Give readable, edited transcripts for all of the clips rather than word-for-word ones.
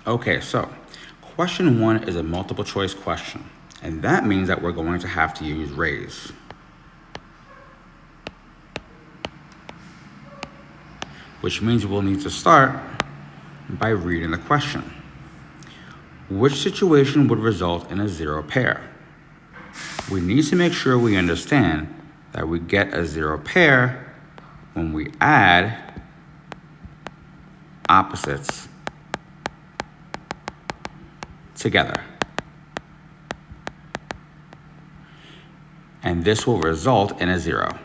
Okay, so question 1 is a multiple choice question, and that means that we're going to have to use raise. Which means we'll need to start by reading the question. Which situation would result in a zero pair? We need to make sure we understand that we get a zero pair when we add opposites together. And this will result in a 0.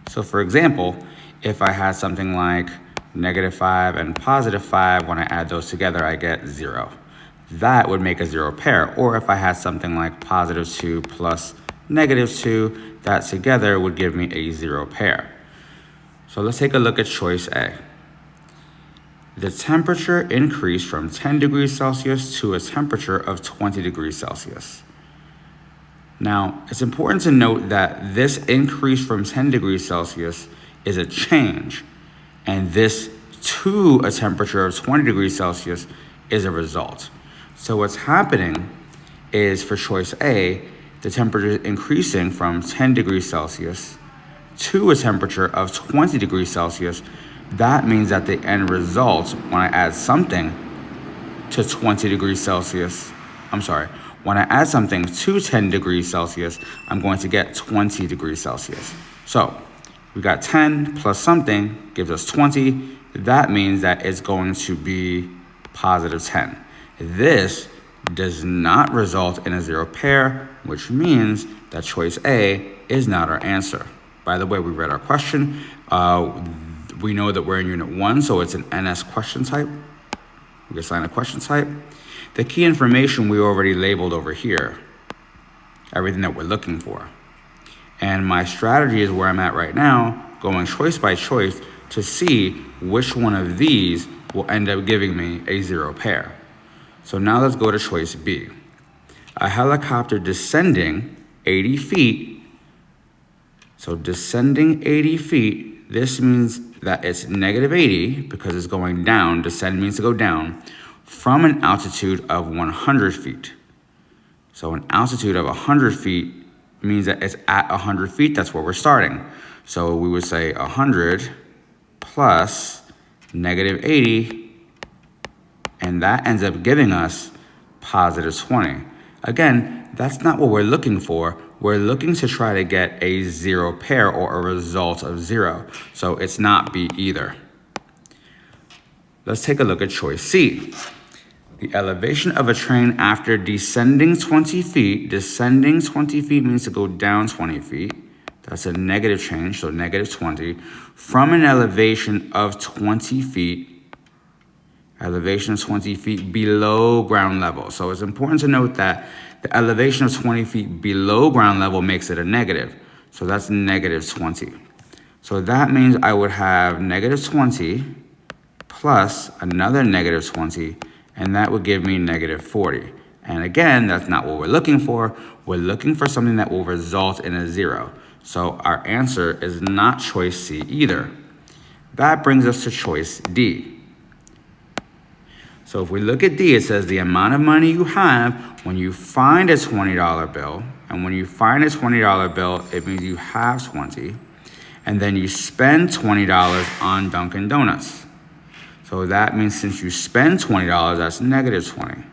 So for example, if I had something like -5 and +5, when I add those together, I get 0. That would make a 0 pair. Or if I had something like +2 plus -2, that together would give me a 0 pair. So let's take a look at choice A. The temperature increased from 10 degrees Celsius to a temperature of 20 degrees Celsius. Now, it's important to note that this increase from 10 degrees Celsius is a change, and this to a temperature of 20 degrees Celsius is a result. So what's happening is, for choice A, the temperature is increasing from 10 degrees Celsius to a temperature of 20 degrees Celsius. That means that the end result, when I add something to 20 degrees Celsius, when I add something to 10 degrees Celsius, I'm going to get 20 degrees Celsius. So we got 10 plus something gives us 20. That means that it's going to be +10. This does not result in a 0 pair, which means that choice A is not our answer. By the way, we read our question. We know that we're in Unit 1, so it's an NS question type. We assign a question type. The key information we already labeled over here, everything that we're looking for. And my strategy is where I'm at right now, going choice by choice to see which one of these will end up giving me a 0 pair. So now let's go to choice B. A helicopter descending 80 feet. So descending 80 feet, this means that it's -80 because it's going down. Descend means to go down from an altitude of 100 feet. So an altitude of 100 feet means that it's at 100 feet. That's where we're starting. So we would say 100 plus -80, and that ends up giving us +20. Again, that's not what we're looking for. We're looking to try to get a 0 pair or a result of 0. So it's not B either. Let's take a look at choice C. The elevation of a train after descending 20 feet. Descending 20 feet means to go down 20 feet. That's a negative change, so -20. From an elevation of 20 feet. Elevation of 20 feet below ground level. So it's important to note that the elevation of 20 feet below ground level makes it a negative. So that's -20. So that means I would have -20 plus another -20, and that would give me -40. And again, that's not what we're looking for. We're looking for something that will result in a 0. So our answer is not choice C either. That brings us to choice D. So if we look at D, it says the amount of money you have when you find a $20 bill. And when you find a $20 bill, it means you have 20. And then you spend $20 on Dunkin' Donuts. So that means since you spend $20, that's -20.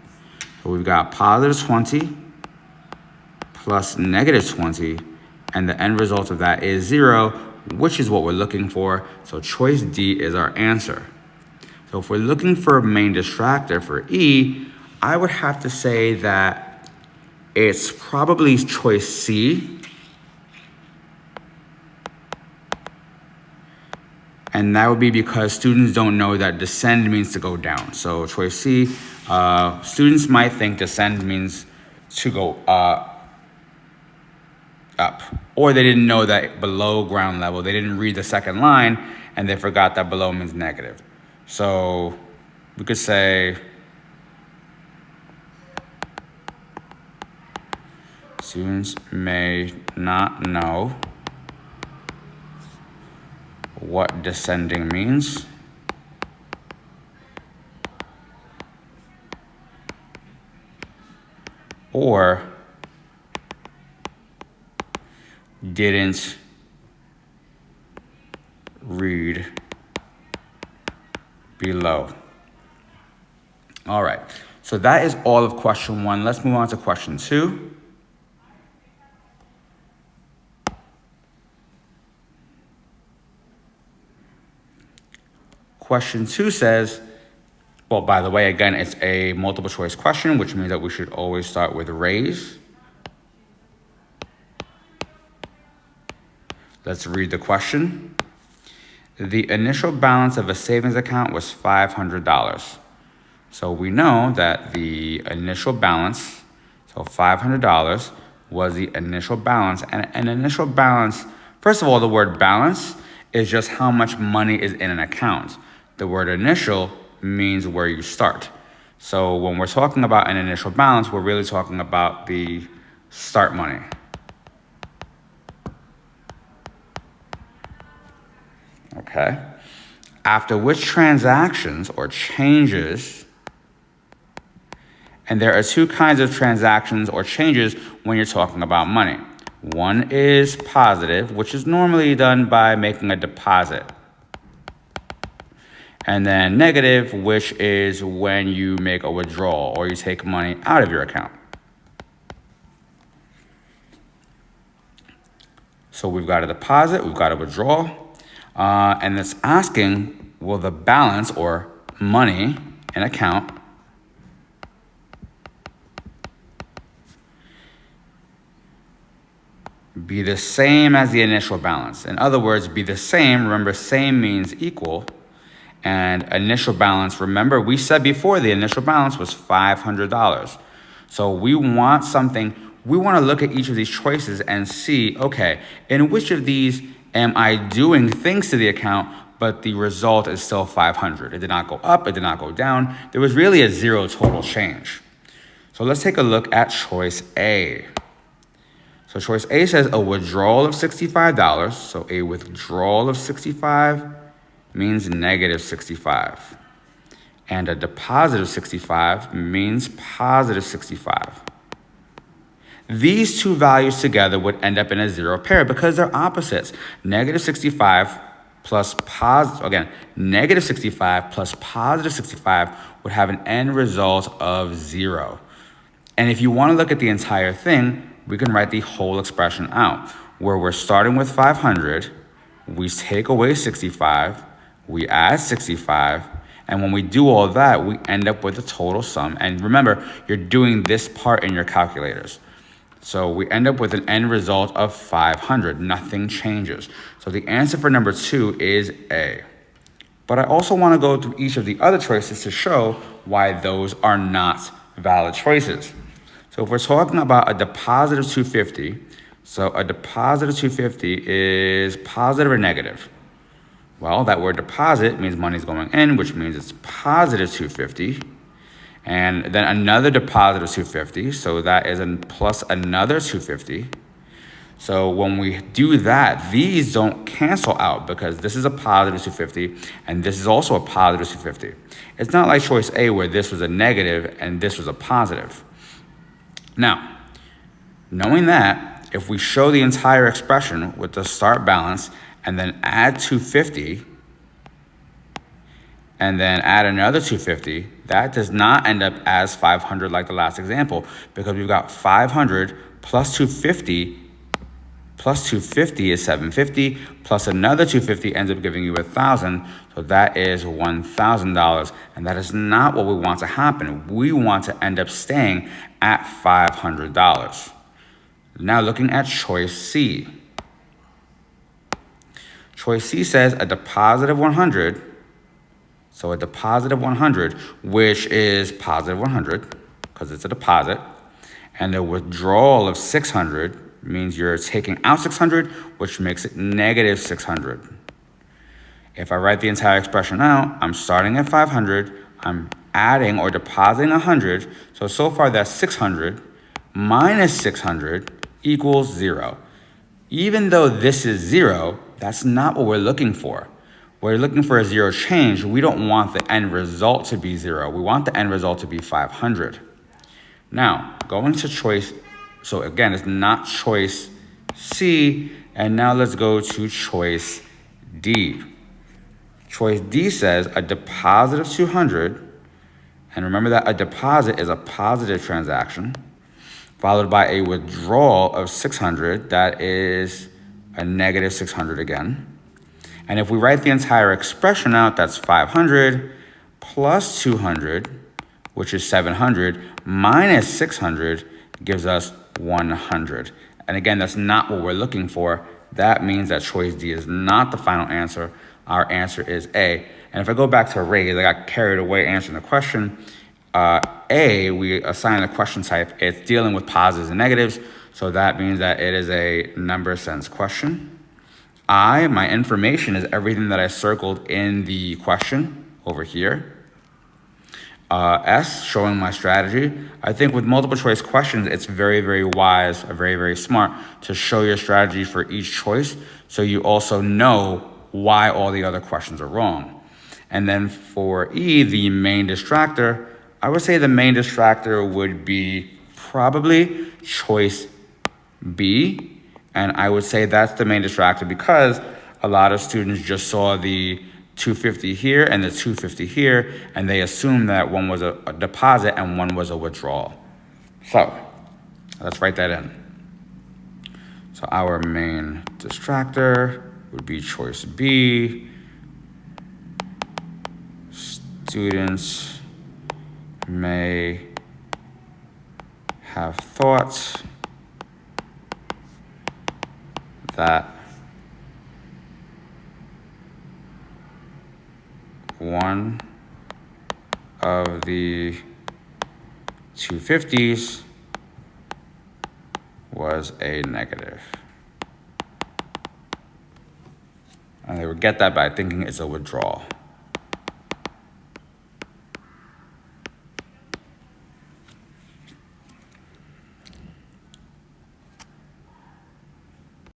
So we've got +20 plus -20, and the end result of that is 0, which is what we're looking for. So choice D is our answer. So if we're looking for a main distractor for E, I would have to say that it's probably choice C. And that would be because students don't know that descend means to go down. So choice C, students might think descend means to go up. Or they didn't know that below ground level. They didn't read the second line, and they forgot that below means negative. So we could say students may not know what descending means. or didn't read below. All right, so that is all of question 1. Let's move on to question 2. Question 2 says, well, by the way, again, it's a multiple choice question, which means that we should always start with raise. Let's read the question. The initial balance of a savings account was $500. So we know that the initial balance, so $500 was the initial balance. And an initial balance, first of all, the word balance is just how much money is in an account. The word initial means where you start. So when we're talking about an initial balance, we're really talking about the start money. Okay. After which transactions or changes, and there are 2 kinds of transactions or changes when you're talking about money. One is positive, which is normally done by making a deposit. And then negative, which is when you make a withdrawal or you take money out of your account. So we've got a deposit, we've got a withdrawal, and it's asking, will the balance or money in account be the same as the initial balance? In other words, be the same. Remember, same means equal. And initial balance, remember, we said before the initial balance was $500. So we want something, we want to look at each of these choices and see, okay, in which of these am I doing things to the account, but the result is still 500. It did not go up, it did not go down. There was really a 0 total change. So let's take a look at choice A. So choice A says a withdrawal of $65. So a withdrawal of 65 means negative 65. And a deposit of 65 means positive 65. These 2 values together would end up in a 0 pair because they're opposites. Negative 65 plus negative 65 plus positive 65 would have an end result of 0. And if you want to look at the entire thing, we can write the whole expression out, where we're starting with 500, we take away 65, we add 65, and when we do all that, we end up with a total sum. And remember, you're doing this part in your calculators. So we end up with an end result of 500. Nothing changes. So the answer for number 2 is A. But I also want to go through each of the other choices to show why those are not valid choices. So if we're talking about a deposit of 250, so a deposit of 250 is positive or negative? Well, that word deposit means money's going in, which means it's positive 250. And then another deposit of 250, so that is plus another 250. So when we do that, these don't cancel out because this is a positive 250 and this is also a positive 250. It's not like choice A where this was a negative and this was a positive. Now, knowing that, if we show the entire expression with the start balance and then add 250 and then add another 250, that does not end up as 500 like the last example because we've got 500 plus 250 plus 250 is 750 plus another 250 ends up giving you 1,000. So that is $1,000. And that is not what we want to happen. We want to end up staying at $500. Now looking at choice C. Choice C says a deposit of 100. So a deposit of 100, which is positive 100 because it's a deposit. And a withdrawal of 600 means you're taking out 600, which makes it negative 600. If I write the entire expression out, I'm starting at 500, I'm adding or depositing 100, so far that's 600 minus 600 equals 0. Even though this is 0, that's not what we're looking for. We're looking for a 0 change. We don't want the end result to be 0. We want the end result to be 500. Now, going to choice, so again, it's not choice C, and now let's go to choice D. Choice D says a deposit of 200, and remember that a deposit is a positive transaction, followed by a withdrawal of 600, that is a negative 600 again. And if we write the entire expression out, that's 500 plus 200, which is 700, minus 600 gives us 100. And again, that's not what we're looking for. That means that choice D is not the final answer. Our answer is A. And if I go back to raise, I got carried away answering the question. A, we assign the question type. It's dealing with positives and negatives, so that means that it is a number sense question. I, my information is everything that I circled in the question over here. S, showing my strategy. I think with multiple choice questions, it's very, very wise, or very, very smart to show your strategy for each choice, so you also know why all the other questions are wrong. And then for E, the main distractor, I would say the main distractor would be probably choice B. And I would say that's the main distractor because a lot of students just saw the 250 here and the 250 here, and they assumed that one was a deposit and one was a withdrawal. So let's write that in. So our main distractor would be choice B. Students may have thought that one of the 250s was a negative. And they would get that by thinking it's a withdrawal.